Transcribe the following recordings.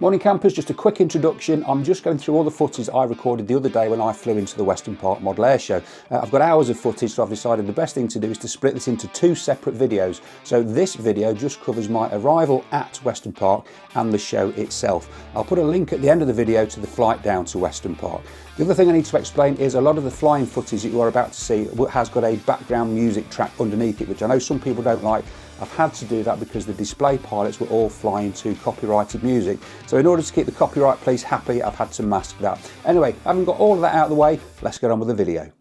Morning campers, just a quick introduction. I'm just going through all the footage I recorded the other day when I flew into the Weston Park Model Air Show. I've got hours of footage, so I've decided the best thing to do is to split this into two separate videos. So this video just covers my arrival at Weston Park and the show itself. I'll put a link at the end of the video to the flight down to Weston Park. The other thing I need to explain is a lot of the flying footage that you are about to see has got a background music track underneath it, which I know some people don't like. I've had to do that because the display pilots were all flying to copyrighted music. So in order to keep the copyright police happy, I've had to mask that. Anyway, having got all of that out of the way, let's get on with the video.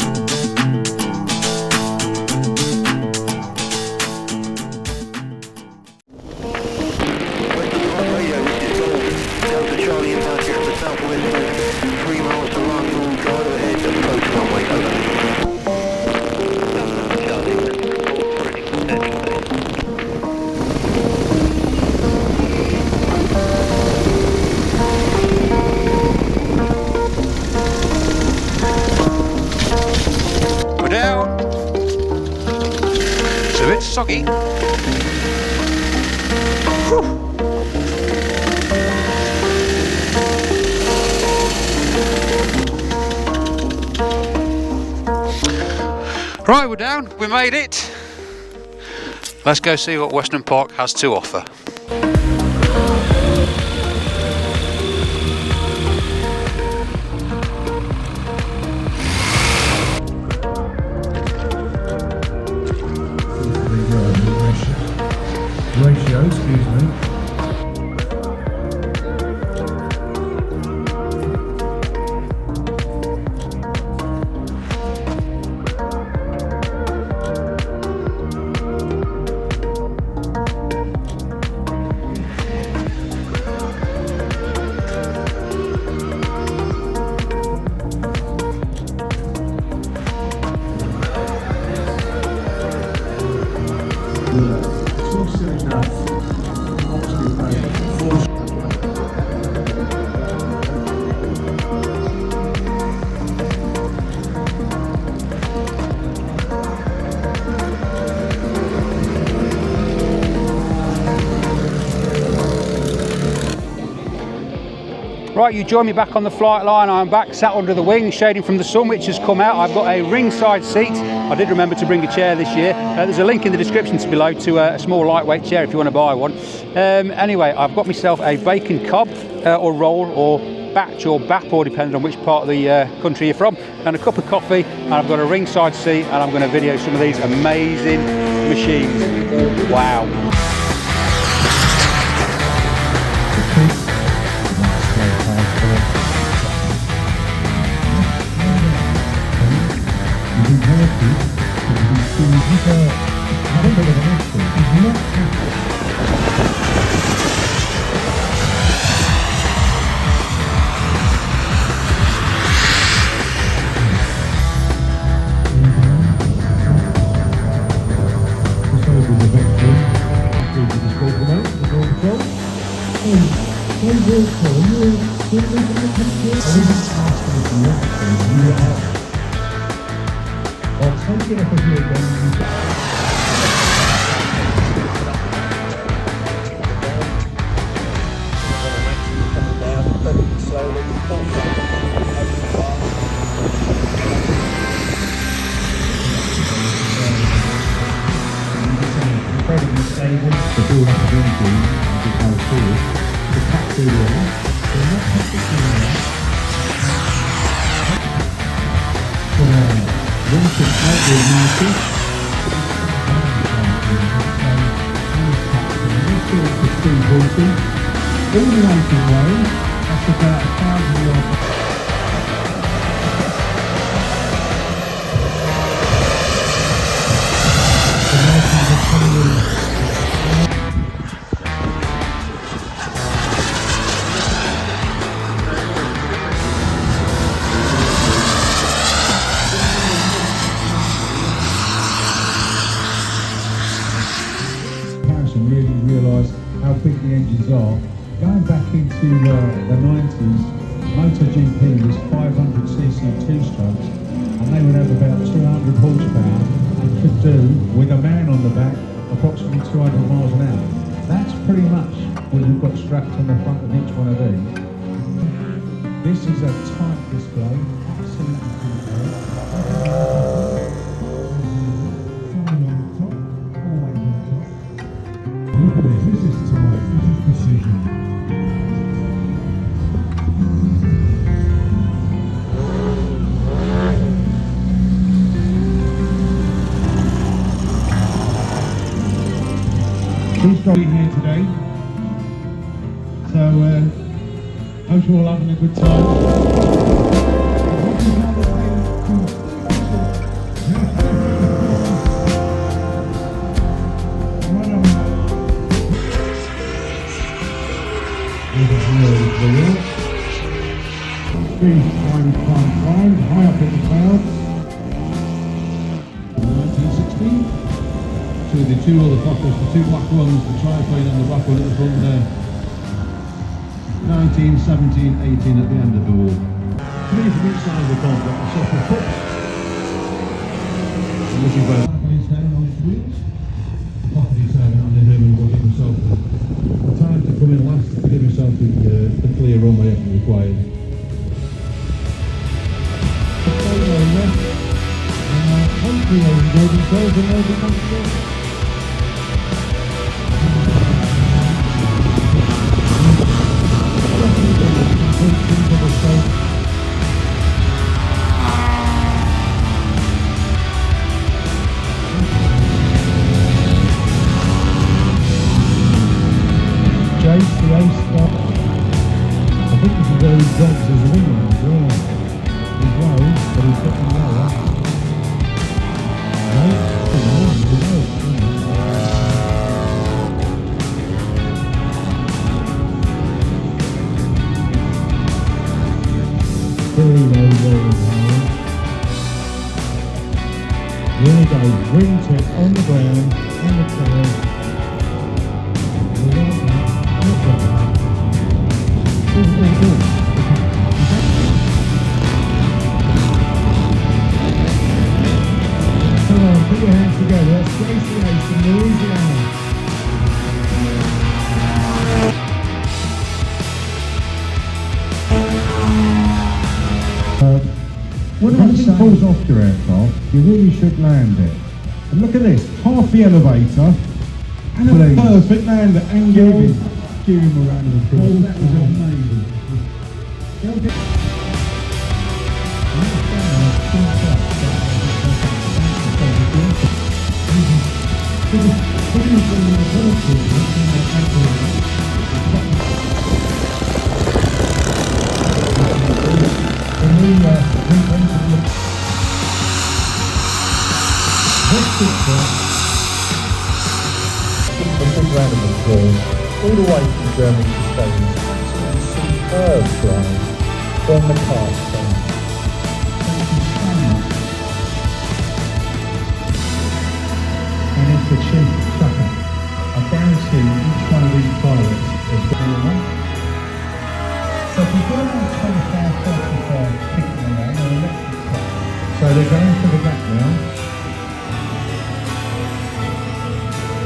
Soggy. Right, we're down, we made it. Let's go see what Weston Park has to offer. Ratio, excuse me. Right, you join me back on the flight line. I'm back sat under the wing, shading from the sun, which has come out. I've got a ringside seat. I did remember to bring a chair this year. There's a link in the description below to a small lightweight chair if you want to buy one. Anyway, I've got myself a bacon cob or roll or batch or bap, or depending on which part of the country you're from, and a cup of coffee, and I've got a ringside seat, and I'm going to video some of these amazing machines. Wow. Really realise how big the engines are. Going back into the 90s, MotoGP was 500cc two-strokes, and they would have about 200 horsepower and could do, with a man on the back, approximately 200 miles an hour. That's pretty much what you've got strapped on the front of each one of these. This is a tight display, absolutely look at this, this is tight, this is precision. Please be here today, so hope you're all having a good time. High up in the clouds. 1916. So the two other Fokkers, the two black ones, the triplane and the black one at the front there. 19, 17, 18 at the end of the wall. Three from each side of the complex, the soft foot. And this is where Flexwing down on its wheels. The Fokker decided under him and got himself the time to come in last to give himself the clear runway if required. Hopefully they enjoyed themselves and they'll be comfortable. Jace, the ace stop. I think this is where he drops his wing on as well. He's low, but he's getting lower. Very low, very high. Here we go, wing tip on the ground, on the tail. Come on, put your hands together. That's Grace the Ace from Louisiana. When something falls off your aircraft, you really should land it. And look at this, half the elevator and a perfect lander angle. Give him a round of applause. That was amazing. Round of applause all the way from Germany to Spain. Absolutely superb flying from the cast down. Thank you so much. And it's the chief trucker. I guarantee each one of these pilots is going on. So if you've got around 25, 35 people around, they're electric truck. So they're going for the gap now.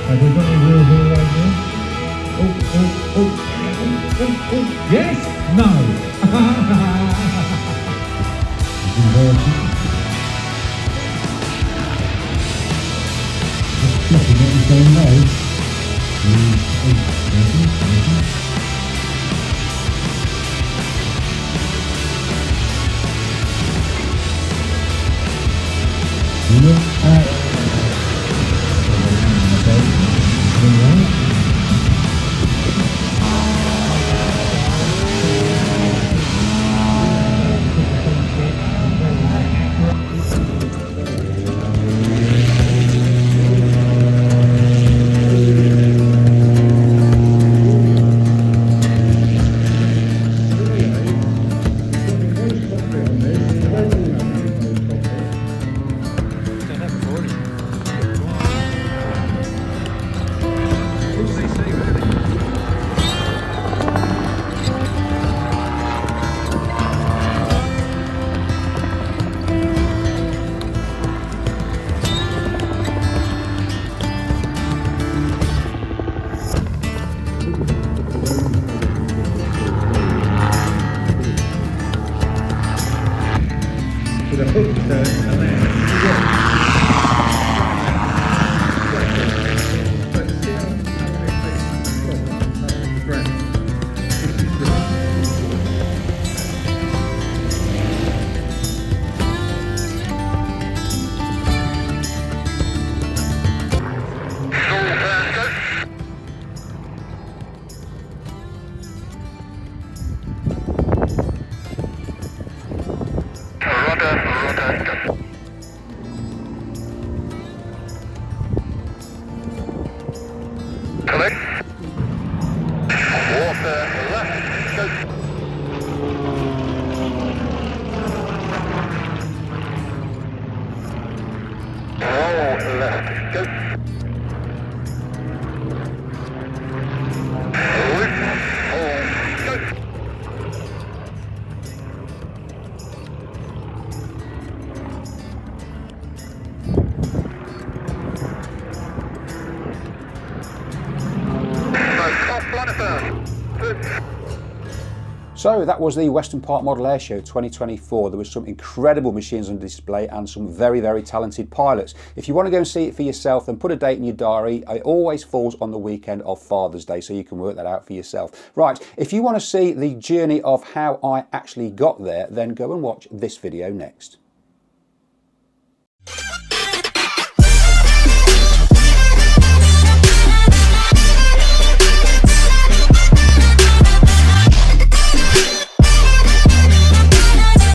Have we got any real here right now? Oh. Yes? No! Just flipping it and going low. Look at quick turn and then So that was the Weston Park Model Airshow 2024. There was some incredible machines on display and some very, very talented pilots. If you want to go and see it for yourself, then put a date in your diary. It always falls on the weekend of Father's Day, so you can work that out for yourself. Right, if you want to see the journey of how I actually got there, then go and watch this video next.